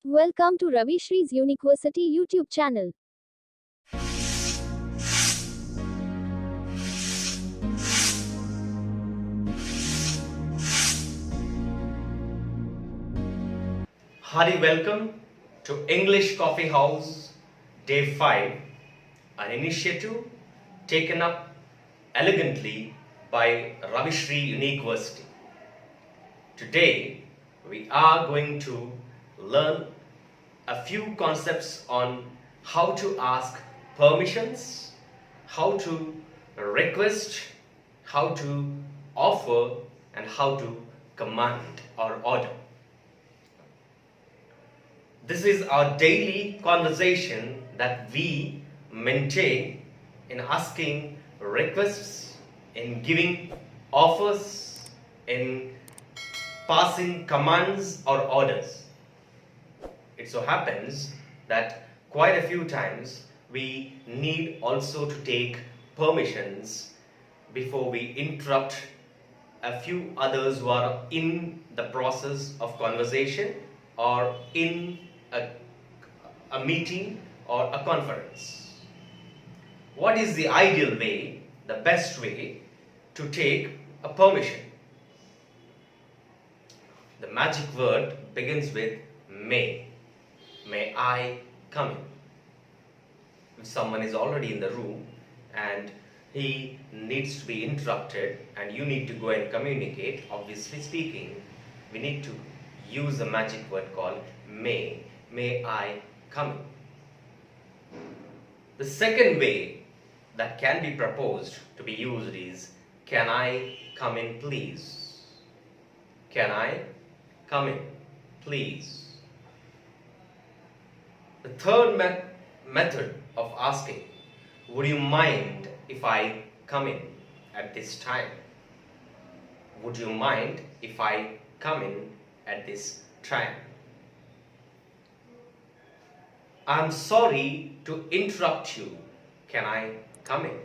Welcome to Ravi Shree's University YouTube channel. Hearty welcome to English Coffee House Day 5, an initiative taken up elegantly by Ravi Shree University. Today, we are going to learn a few concepts on how to ask permissions, how to request, how to offer, and how to command or order. This is our daily conversation that we maintain in asking requests, in giving offers, in passing commands or orders. It so happens that quite a few times we need also to take permissions before we interrupt a few others who are in the process of conversation or in a meeting or a conference. What is the ideal way, the best way to take a permission? The magic word begins with may. May I come in? If someone is already in the room and he needs to be interrupted and you need to go and communicate, obviously speaking, we need to use a magic word called may. May I come in? The second way that can be proposed to be used is, can I come in please? Can I come in please? The third method of asking, would you mind if I come in at this time? Would you mind if I come in at this time? I'm sorry to interrupt you. Can I come in?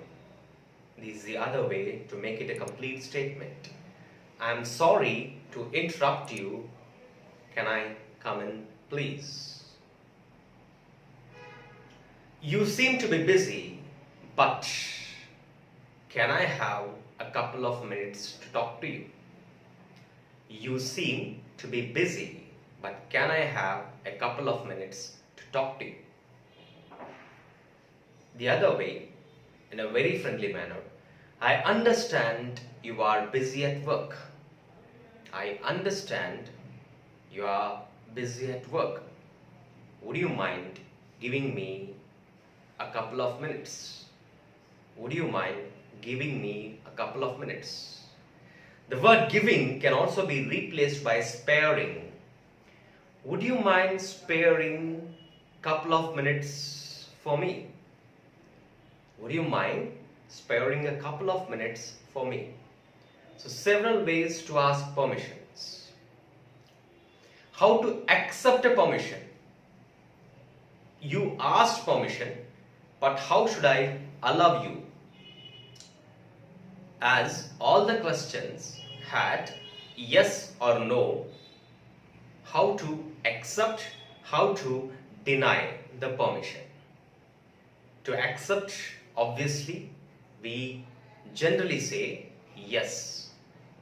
This is the other way to make it a complete statement. I'm sorry to interrupt you. Can I come in, please? You seem to be busy, but can I have a couple of minutes to talk to you? You seem to be busy, but can I have a couple of minutes to talk to you? The other way, in a very friendly manner, I understand you are busy at work. I understand you are busy at work. Would you mind giving me a couple of minutes? Would you mind giving me a couple of minutes? The word giving can also be replaced by sparing. Would you mind sparing a couple of minutes for me? Would you mind sparing a couple of minutes for me? So several ways to ask permissions. How to accept a permission? You asked permission, but how should I allow you? As all the questions had yes or no, how to accept, how to deny the permission. To accept, obviously, we generally say yes.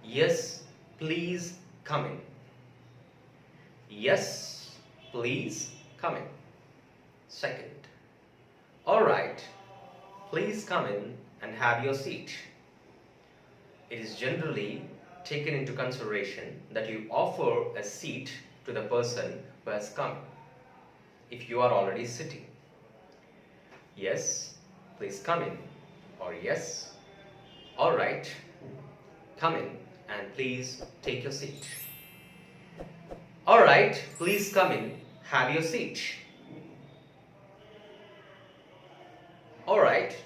Yes, please come in. Yes, please come in. Second, all right, please come in and have your seat. It is generally taken into consideration that you offer a seat to the person who has come if you are already sitting. Yes, please come in, or yes, all right, come in and please take your seat. All right, please come in, have your seat. All right,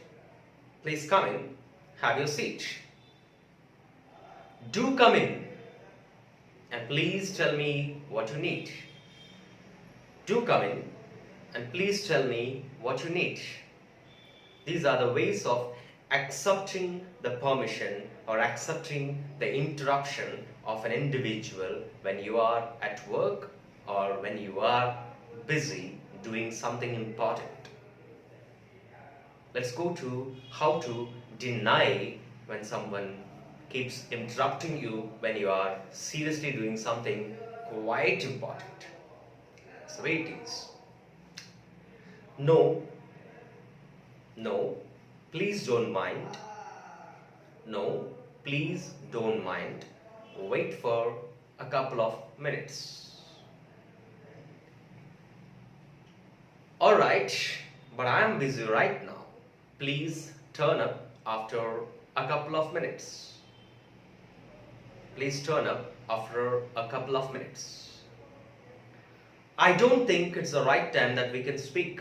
please come in, have your seat. Do come in and please tell me what you need. Do come in and please tell me what you need. These are the ways of accepting the permission or accepting the interruption of an individual when you are at work or when you are busy doing something important. Let's go to how to deny when someone keeps interrupting you when you are seriously doing something quite important. That's the way it is. No, no, please don't mind. No, please don't mind. Wait for a couple of minutes. Alright, but I am busy right now. Please turn up after a couple of minutes. Please turn up after a couple of minutes. I don't think it's the right time that we can speak.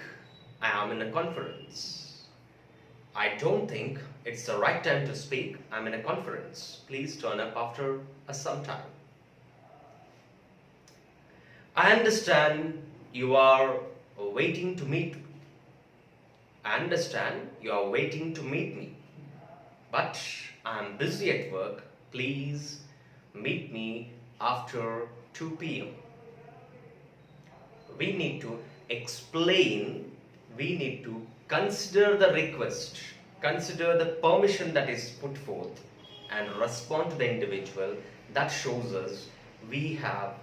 I am in a conference. I don't think it's the right time to speak. I'm in a conference. Please turn up after some time. I understand you are waiting to meet me. I understand you are waiting to meet me. But I'm busy at work. Please meet me after 2 p.m. We need to explain, we need to consider the request, consider the permission that is put forth and respond to the individual. That shows us we have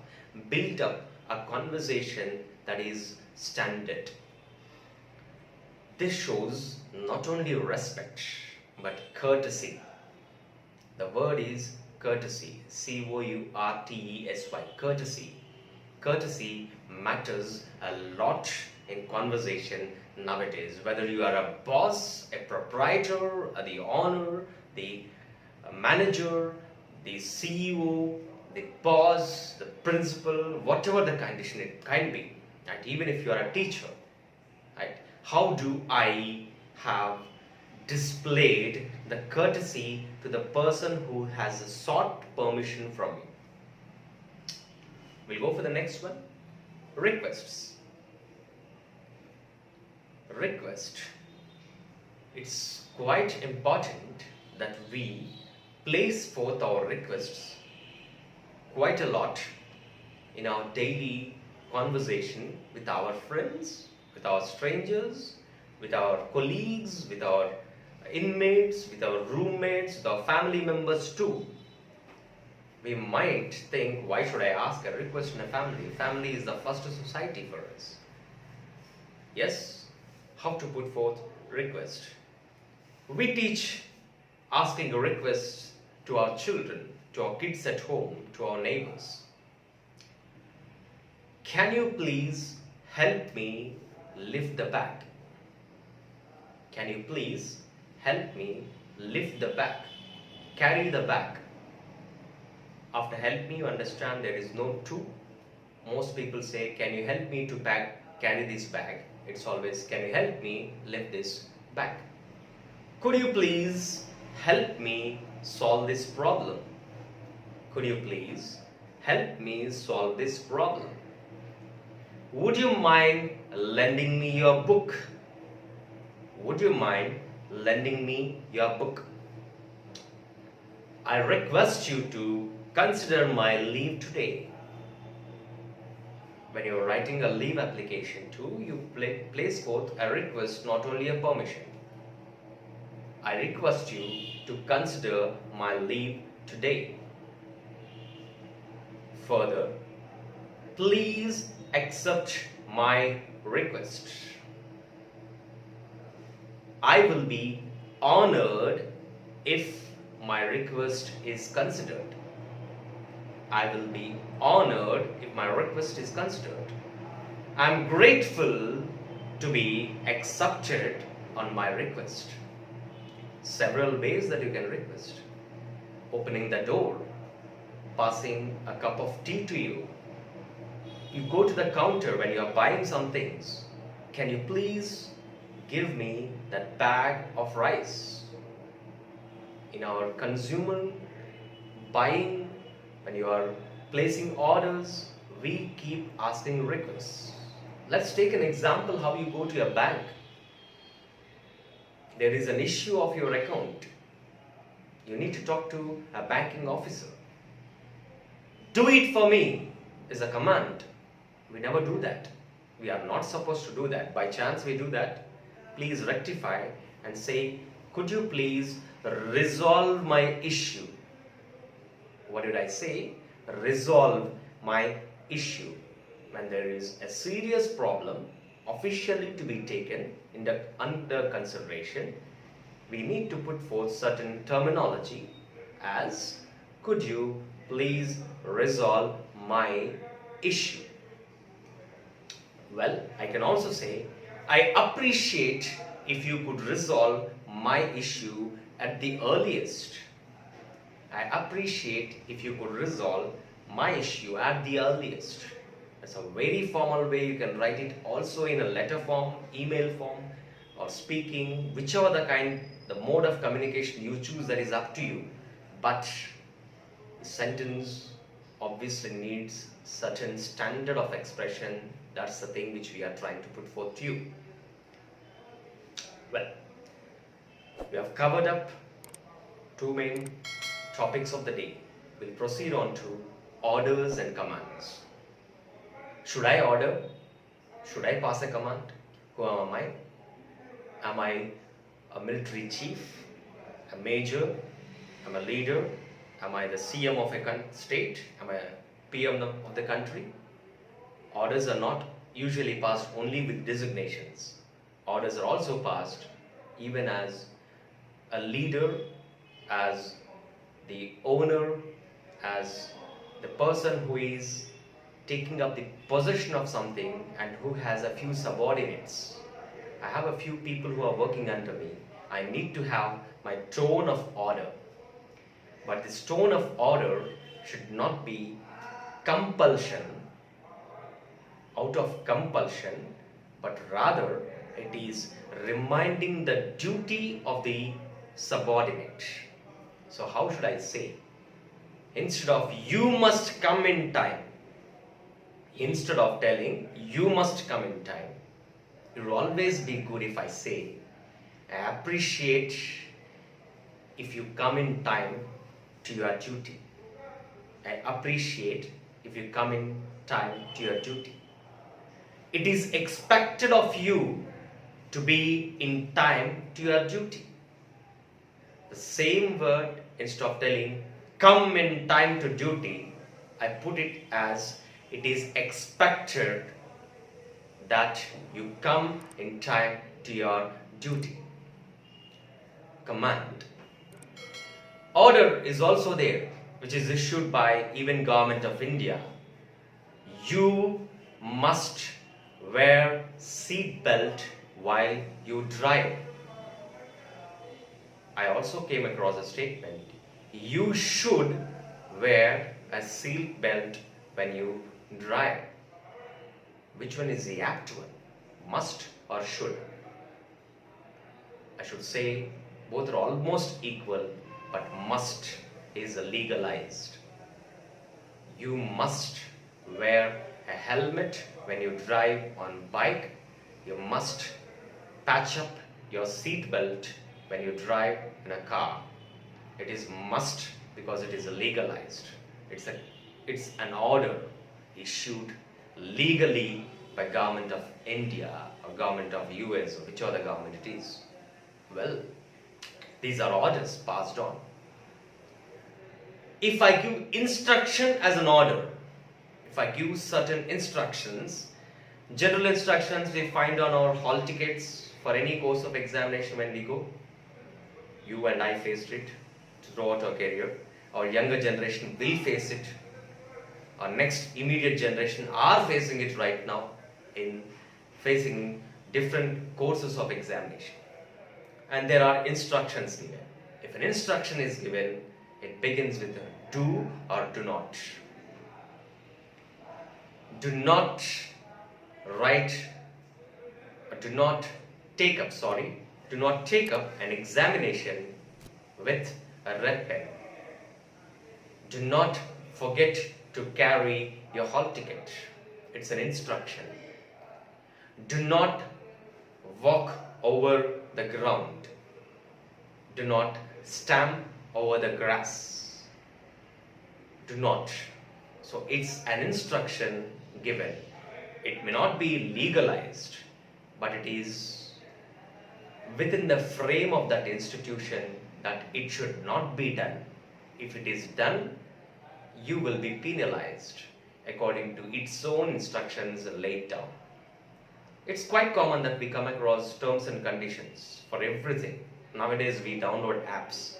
built up a conversation that is standard. This shows not only respect but courtesy. The word is courtesy, C-O-U-R-T-E-S-Y, courtesy. Courtesy matters a lot in conversation nowadays. Whether you are a boss, a proprietor, the owner, the manager, the CEO, the boss, the principal, whatever the condition it can be, right? Even if you are a teacher, right? How do I have displayed the courtesy to the person who has sought permission from me? We'll go for the next one. Requests. Request. It's quite important that we place forth our requests quite a lot in our daily conversation with our friends, with our strangers, with our colleagues, with our inmates, with our roommates, with our family members too. We might think, why should I ask a request in a family? Family is the first society for us. Yes, how to put forth request. We teach asking a request to our children, to our kids at home, to our neighbors. Can you please help me lift the bag? Can you please help me lift the bag? Carry the bag. After help me, you understand there is no to. Most people say, can you help me to carry this bag? It's always, can you help me lift this bag? Could you please help me solve this problem? Could you please help me solve this problem? Would you mind lending me your book? Would you mind lending me your book? I request you to consider my leave today. When you are writing a leave application too, you place forth a request, not only a permission. I request you to consider my leave today. Further, please accept my request. I will be honored if my request is considered. I will be honored if my request is considered. I am grateful to be accepted on my request. Several ways that you can request. Opening the door, passing a cup of tea to you. You go to the counter when you are buying some things. Can you please give me that bag of rice? In our consumer buying, when you are placing orders, we keep asking requests. Let's take an example how you go to a bank. There is an issue of your account. You need to talk to a banking officer. Do it for me is a command. We never do that. We are not supposed to do that. By chance we do that, please rectify and say, could you please resolve my issue? What did I say? Resolve my issue. When there is a serious problem officially to be taken under consideration, we need to put forth certain terminology as, could you please resolve my issue? Well, I can also say, I appreciate if you could resolve my issue at the earliest. I appreciate if you could resolve my issue at the earliest. That's a very formal way. You can write it also in a letter form, email form, or speaking, whichever the mode of communication you choose, that is up to you. But the sentence obviously needs certain standard of expression. That's the thing which we are trying to put forth to you. Well, we have covered up two main topics of the day. We'll proceed on to orders and commands. Should I order? Should I pass a command? Who am I? Am I a military chief? A major? Am I a leader? Am I the CM of a state? Am I a PM of the country? Orders are not usually passed only with designations. Orders are also passed even as a leader, as the owner, as the person who is taking up the possession of something and who has a few subordinates. I have a few people who are working under me. I need to have my tone of order. But this tone of order should not be compulsion, out of compulsion, but rather it is reminding the duty of the subordinate. So how should I say? Instead of you must come in time, instead of telling you must come in time, it will always be good if I say, I appreciate if you come in time to your duty. I appreciate if you come in time to your duty. It is expected of you to be in time to your duty. The same word, instead of telling come in time to duty, I put it as it is expected that you come in time to your duty. Command. Order is also there, which is issued by even Government of India. You must wear seat belt while you drive. I also came across a statement, you should wear a seat belt when you drive. Which one is the apt one? Must or should? I should say both are almost equal, but must is legalized. You must wear a helmet when you drive on bike. You must patch up your seat belt when you drive in a car. It is must because it is legalized. It's an order issued legally by Government of India or Government of US or which other government it is. Well, these are orders passed on. If I give instruction as an order, if I give certain instructions, general instructions we find on our hall tickets for any course of examination when we go. You and I faced it throughout our career. Our younger generation will face it. Our next immediate generation are facing it right now in facing different courses of examination. And there are instructions given. If an instruction is given, it begins with a do or do not. Do not write, or do not take up an examination with a red pen. Do not forget to carry your hall ticket. It's an instruction. Do not walk over the ground. Do not stamp over the grass. Do not. So it's an instruction given. It may not be legalized, but it is within the frame of that institution that it should not be done. If it is done, you will be penalized according to its own instructions laid down. It's quite common that we come across terms and conditions for everything. Nowadays we download apps,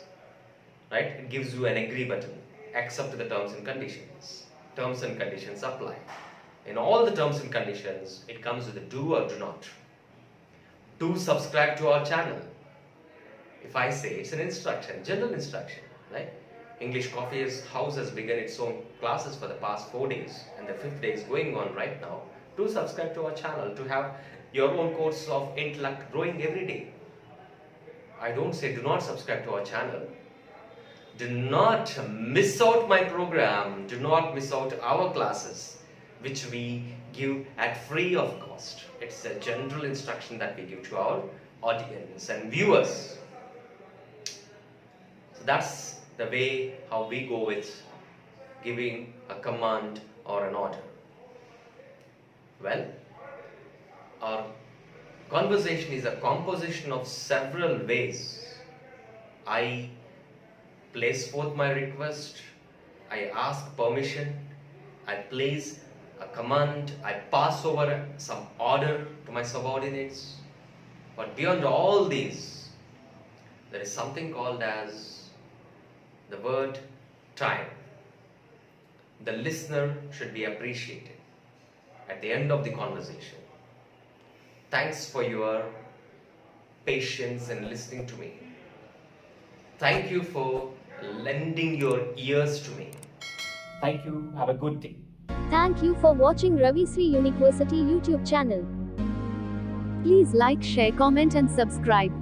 right? It gives you an agree button, accept the terms and conditions. Terms and conditions apply. In all the terms and conditions, it comes with a do or do not. Do subscribe to our channel. If I say it's an instruction, general instruction, right? English Coffee House has begun its own classes for the past 4 days, and the 5th day is going on right now. Do subscribe to our channel to have your own course of intellect growing every day. I don't say do not subscribe to our channel. Do not miss out my program. Do not miss out our classes, which we give at free of cost. It's a general instruction that we give to our audience and viewers. So that's the way how we go with giving a command or an order. Well, our conversation is a composition of several ways. I place forth my request, I ask permission, I place a command, I pass over some order to my subordinates. But beyond all these, there is something called as the word time. The listener should be appreciated at the end of the conversation. Thanks for your patience in listening to me. Thank you for lending your ears to me. Thank you. Have a good day. Thank you for watching Ravi Sri University YouTube channel. Please like, share, comment and subscribe.